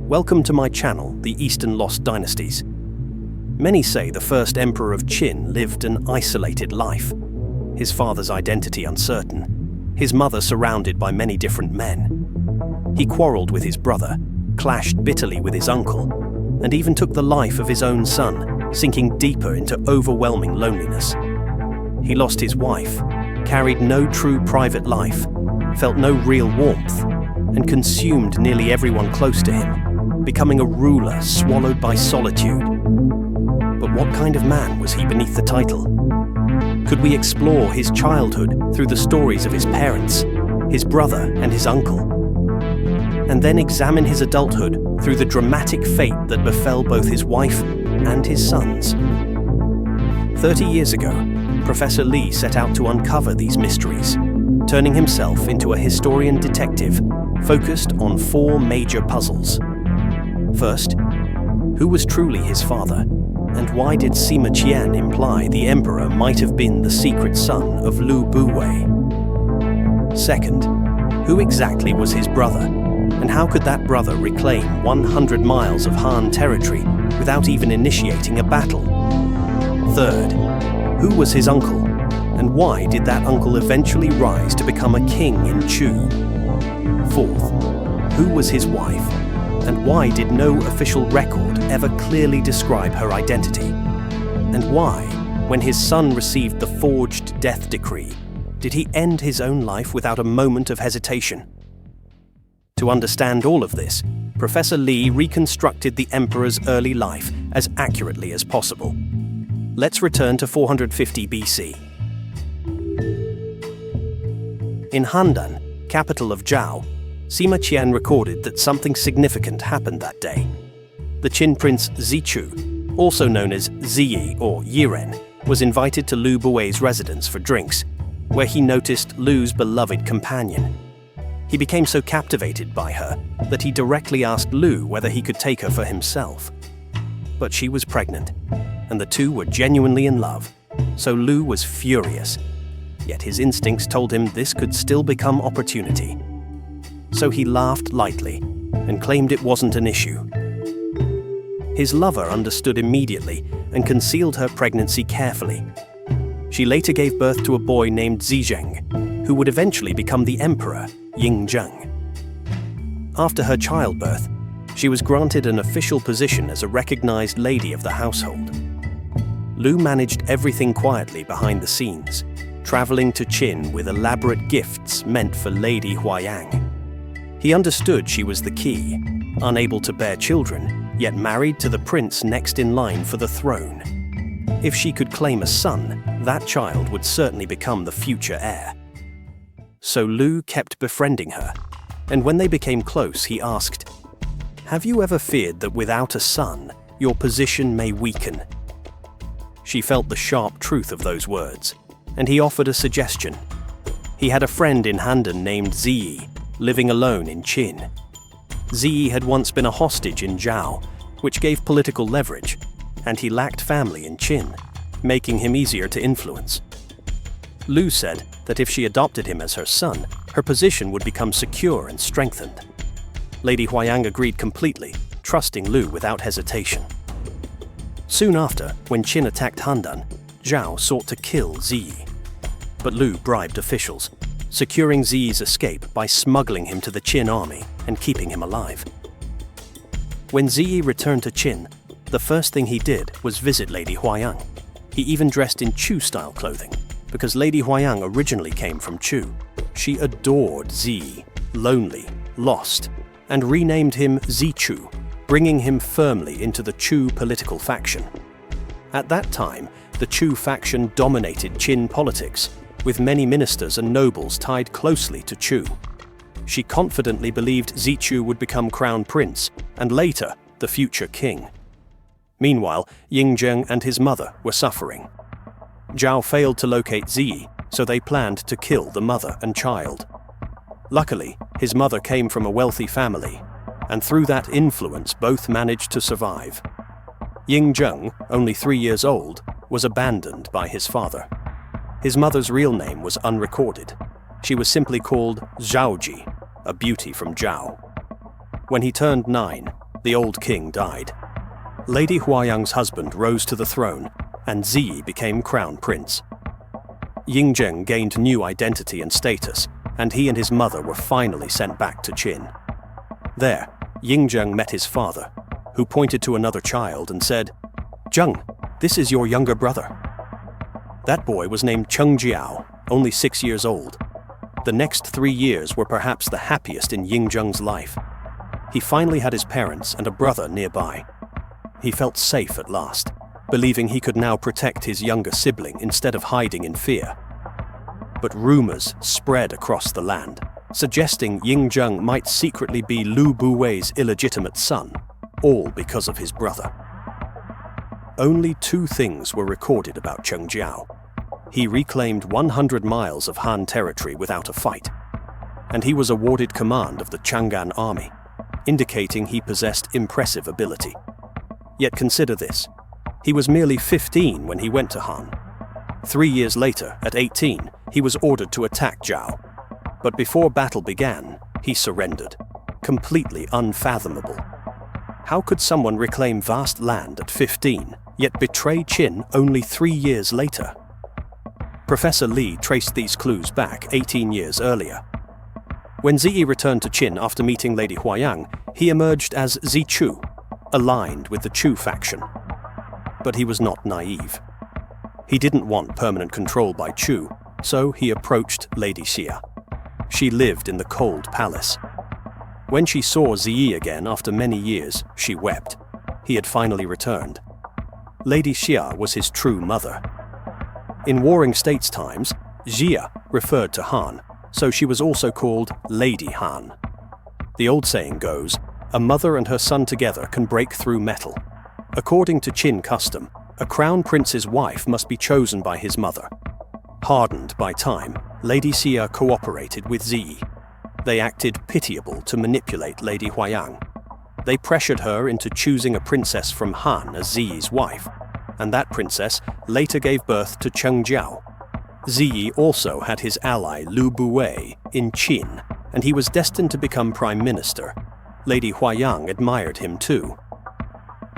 Welcome to my channel, The Eastern Lost Dynasties. Many say the first emperor of Qin lived an isolated life, his father's identity uncertain, his mother surrounded by many different men. He quarreled with his brother, clashed bitterly with his uncle, and even took the life of his own son, sinking deeper into overwhelming loneliness. He lost his wife, carried no true private life, felt no real warmth, and consumed nearly everyone close to him, becoming a ruler swallowed by solitude. But what kind of man was he beneath the title? Could we explore his childhood through the stories of his parents, his brother and his uncle? And then examine his adulthood through the dramatic fate that befell both his wife and his sons. 30 years ago, Professor Li set out to uncover these mysteries, turning himself into a historian detective focused on 4 major puzzles. First, who was truly his father, and why did Sima Qian imply the emperor might have been the secret son of Lu Buwei? Second, who exactly was his brother, and how could that brother reclaim 100 miles of Han territory without even initiating a battle? Third, who was his uncle, and why did that uncle eventually rise to become a king in Chu? Fourth, who was his wife, and why did no official record ever clearly describe her identity? And why, when his son received the forged death decree, did he end his own life without a moment of hesitation? To understand all of this, Professor Li reconstructed the emperor's early life as accurately as possible. Let's return to 450 BC. In Handan, capital of Zhao, Sima Qian recorded that something significant happened that day. The Qin prince Zichu, also known as Ziyi or Yiren, was invited to Lu Buwei's residence for drinks, where he noticed Lu's beloved companion. He became so captivated by her that he directly asked Lu whether he could take her for himself. But she was pregnant, and the two were genuinely in love, so Lu was furious. Yet his instincts told him this could still become opportunity. So he laughed lightly and claimed it wasn't an issue. His lover understood immediately and concealed her pregnancy carefully. She later gave birth to a boy named Zizheng, who would eventually become the emperor, Yingzheng. After her childbirth, she was granted an official position as a recognized lady of the household. Lu managed everything quietly behind the scenes, traveling to Qin with elaborate gifts meant for Lady Huayang. He understood she was the key, unable to bear children, yet married to the prince next in line for the throne. If she could claim a son, that child would certainly become the future heir. So Lu kept befriending her, and when they became close, he asked, "Have you ever feared that without a son, your position may weaken?" She felt the sharp truth of those words, and he offered a suggestion. He had a friend in Handan named Ziyi, living alone in Qin. Ziyi had once been a hostage in Zhao, which gave political leverage, and he lacked family in Qin, making him easier to influence. Lu said that if she adopted him as her son, her position would become secure and strengthened. Lady Huayang agreed completely, trusting Lu without hesitation. Soon after, when Qin attacked Handan, Zhao sought to kill Ziyi. But Lu bribed officials, securing Ziyi's escape by smuggling him to the Qin army and keeping him alive. When Ziyi returned to Qin, the first thing he did was visit Lady Huayang. He even dressed in Chu-style clothing, because Lady Huayang originally came from Chu. She adored Ziyi, lonely, lost, and renamed him Zichu, bringing him firmly into the Chu political faction. At that time, the Chu faction dominated Qin politics, with many ministers and nobles tied closely to Chu. She confidently believed Zichu would become crown prince, and later, the future king. Meanwhile, Yingzheng and his mother were suffering. Zhao failed to locate Ziyi, so they planned to kill the mother and child. Luckily, his mother came from a wealthy family, and through that influence both managed to survive. Yingzheng, only 3 years old, was abandoned by his father. His mother's real name was unrecorded. She was simply called Zhaoji, a beauty from Zhao. When he turned 9, the old king died. Lady Huayang's husband rose to the throne, and Ziyi became crown prince. Yingzheng gained new identity and status, and he and his mother were finally sent back to Qin. There, Yingzheng met his father, who pointed to another child and said, "Zheng, this is your younger brother." That boy was named Cheng Jiao, only 6 years old. The next 3 years were perhaps the happiest in Yingzheng's life. He finally had his parents and a brother nearby. He felt safe at last, believing he could now protect his younger sibling instead of hiding in fear. But rumors spread across the land, suggesting Yingzheng might secretly be Lu Buwei's illegitimate son, all because of his brother. Only 2 things were recorded about Cheng Jiao. He reclaimed 100 miles of Han territory without a fight, and he was awarded command of the Chang'an army, indicating he possessed impressive ability. Yet consider this, he was merely 15 when he went to Han. 3 years later, at 18, he was ordered to attack Zhao. But before battle began, he surrendered, completely unfathomable. How could someone reclaim vast land at 15, yet betray Qin only 3 years later? Professor Li traced these clues back 18 years earlier. When Ziyi returned to Qin after meeting Lady Huayang, he emerged as Zichu, aligned with the Chu faction. But he was not naive. He didn't want permanent control by Chu, so he approached Lady Xia. She lived in the cold palace. When she saw Ziyi again after many years, she wept. He had finally returned. Lady Xia was his true mother. In Warring States times, Xia referred to Han, so she was also called Lady Han. The old saying goes, a mother and her son together can break through metal. According to Qin custom, a crown prince's wife must be chosen by his mother. Hardened by time, Lady Xia cooperated with Ziyi. They acted pitiable to manipulate Lady Huayang. They pressured her into choosing a princess from Han as Ziyi's wife, and that princess later gave birth to Cheng Jiao. Ziyi also had his ally Lu Buwei in Qin, and he was destined to become prime minister. Lady Huayang admired him too.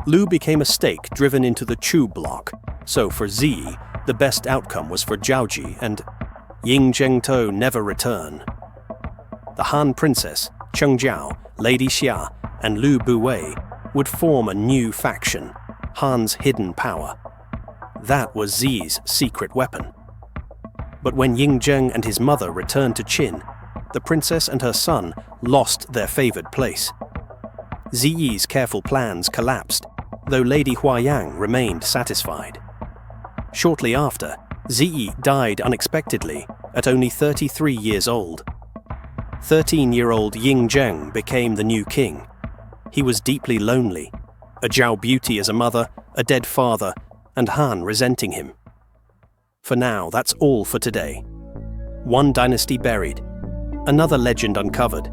Lu became a stake driven into the Chu block, so for Ziyi, the best outcome was for Zhaoji and Yingzheng never return. The Han princess, Cheng Jiao, Lady Xia, and Lu Buwei would form a new faction, Han's hidden power. That was Ziyi's secret weapon. But when Yingzheng and his mother returned to Qin, the princess and her son lost their favored place. Ziyi's careful plans collapsed, though Lady Huayang remained satisfied. Shortly after, Ziyi died unexpectedly at only 33 years old. 13-year-old Yingzheng became the new king. He was deeply lonely, a Zhao beauty as a mother, a dead father, and Han resenting him. For now, that's all for today. One dynasty buried, another legend uncovered.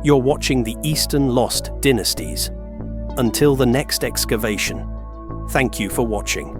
You're watching the Eastern Lost Dynasties. Until the next excavation, thank you for watching.